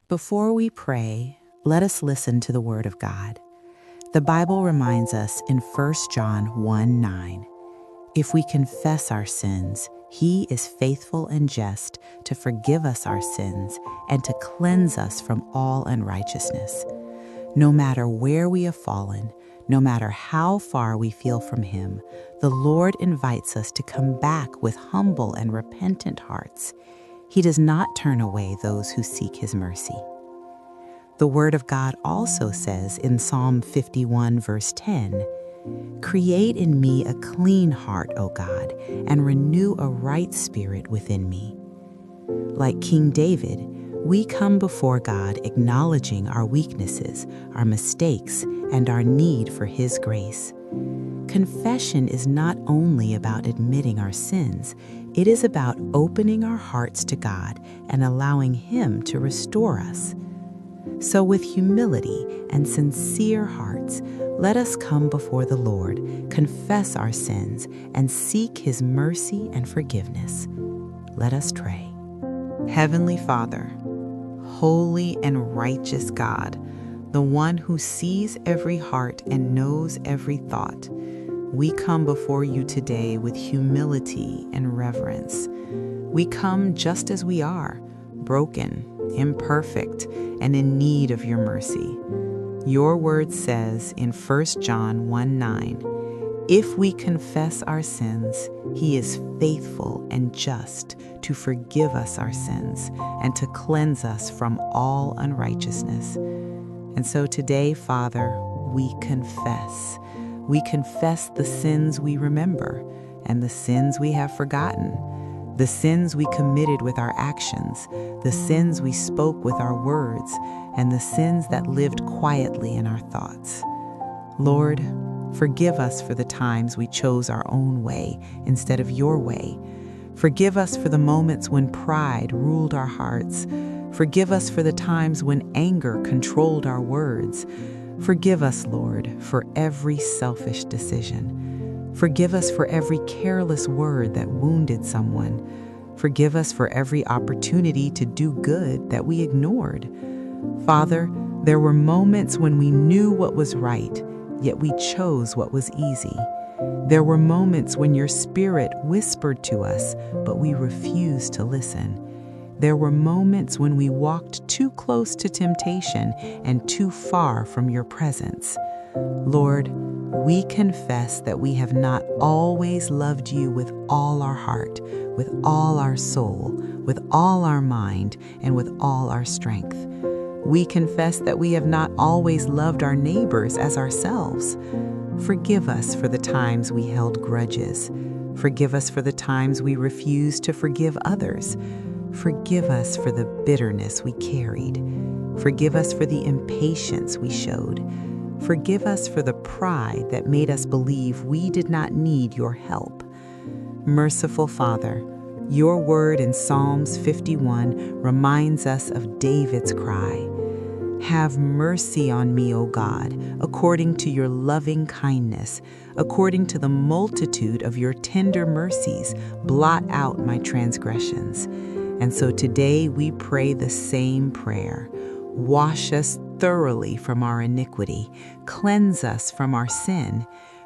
Before we pray, let us listen to the Word of God. The Bible reminds us in 1 John 1:9, if we confess our sins, He is faithful and just to forgive us our sins and to cleanse us from all unrighteousness. No matter where we have fallen, no matter how far we feel from Him, the Lord invites us to come back with humble and repentant hearts. He does not turn away those who seek His mercy. The Word of God also says in Psalm 51, verse 10, "Create in me a clean heart, O God, and renew a right spirit within me." Like King David, we come before God acknowledging our weaknesses, our mistakes, and our need for His grace. Confession is not only about admitting our sins, it is about opening our hearts to God and allowing Him to restore us. So with humility and sincere hearts, let us come before the Lord, confess our sins, and seek His mercy and forgiveness. Let us pray. Heavenly Father, holy and righteous God, the one who sees every heart and knows every thought, we come before you today with humility and reverence. We come just as we are, broken, imperfect, and in need of your mercy. Your word says in 1 John 1:9, if we confess our sins, He is faithful and just to forgive us our sins and to cleanse us from all unrighteousness. And so today, Father, we confess. We confess the sins we remember and the sins we have forgotten, the sins we committed with our actions, the sins we spoke with our words, and the sins that lived quietly in our thoughts. Lord, forgive us for the times we chose our own way instead of your way. Forgive us for the moments when pride ruled our hearts. Forgive us for the times when anger controlled our words. Forgive us, Lord, for every selfish decision. Forgive us for every careless word that wounded someone. Forgive us for every opportunity to do good that we ignored. Father, there were moments when we knew what was right, yet we chose what was easy. There were moments when your Spirit whispered to us, but we refused to listen. There were moments when we walked too close to temptation and too far from your presence. Lord, we confess that we have not always loved you with all our heart, with all our soul, with all our mind, and with all our strength. We confess that we have not always loved our neighbors as ourselves. Forgive us for the times we held grudges. Forgive us for the times we refused to forgive others. Forgive us for the bitterness we carried. Forgive us for the impatience we showed. Forgive us for the pride that made us believe we did not need your help. Merciful Father, your word in Psalms 51 reminds us of David's cry. Have mercy on me, O God, according to your loving kindness, according to the multitude of your tender mercies, blot out my transgressions. And so today we pray the same prayer. Wash us thoroughly from our iniquity. Cleanse us from our sin.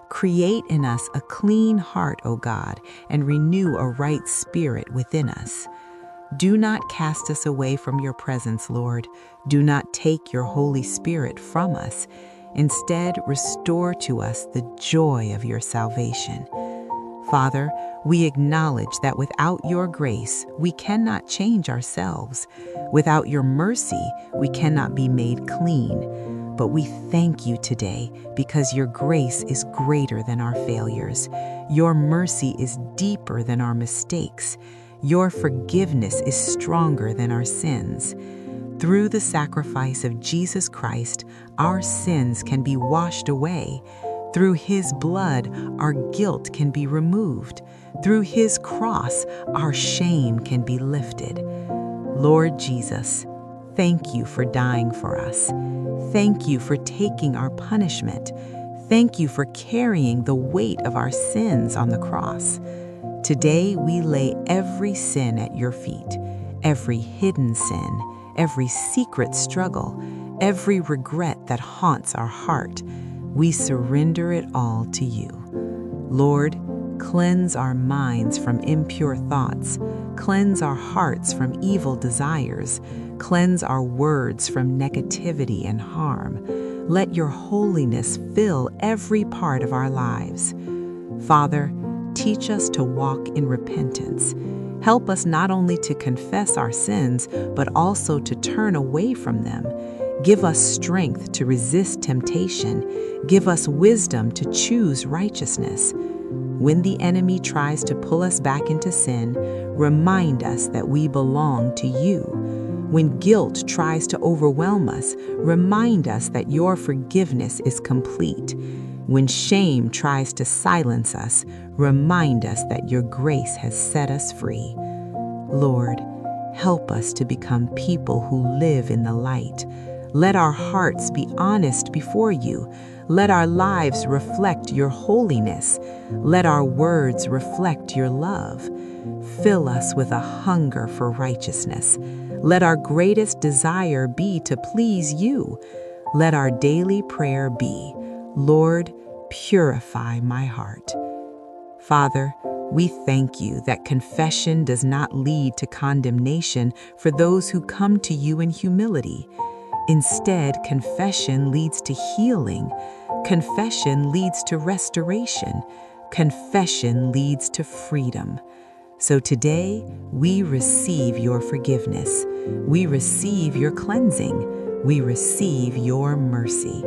Create in us a clean heart, O God, and renew a right spirit within us. Do not cast us away from your presence, Lord. Do not take your Holy Spirit from us. Instead, restore to us the joy of your salvation. Father, we acknowledge that without your grace, we cannot change ourselves. Without your mercy, we cannot be made clean. But we thank you today because your grace is greater than our failures. Your mercy is deeper than our mistakes. Your forgiveness is stronger than our sins. Through the sacrifice of Jesus Christ, our sins can be washed away. Through His blood, our guilt can be removed. Through His cross, our shame can be lifted. Lord Jesus, thank you for dying for us. Thank you for taking our punishment. Thank you for carrying the weight of our sins on the cross. Today we lay every sin at your feet, every hidden sin, every secret struggle, every regret that haunts our heart. We surrender it all to you. Lord, cleanse our minds from impure thoughts, cleanse our hearts from evil desires, cleanse our words from negativity and harm. Let your holiness fill every part of our lives. Father, teach us to walk in repentance. Help us not only to confess our sins, but also to turn away from them. Give us strength to resist temptation. Give us wisdom to choose righteousness. When the enemy tries to pull us back into sin, remind us that we belong to you. When guilt tries to overwhelm us, remind us that your forgiveness is complete. When shame tries to silence us, remind us that your grace has set us free. Lord, help us to become people who live in the light. Let our hearts be honest before you. Let our lives reflect your holiness. Let our words reflect your love. Fill us with a hunger for righteousness. Let our greatest desire be to please you. Let our daily prayer be, Lord, purify my heart. Father, we thank you that confession does not lead to condemnation for those who come to you in humility. Instead, confession leads to healing. Confession leads to restoration. Confession leads to freedom. So today, we receive your forgiveness. We receive your cleansing. We receive your mercy.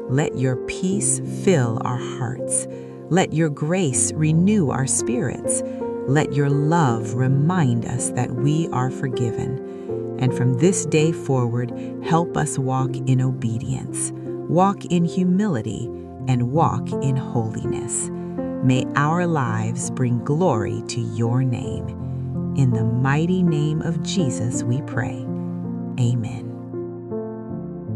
Let your peace fill our hearts. Let your grace renew our spirits. Let your love remind us that we are forgiven. And from this day forward, help us walk in obedience, walk in humility, and walk in holiness. May our lives bring glory to your name. In the mighty name of Jesus we pray. Amen.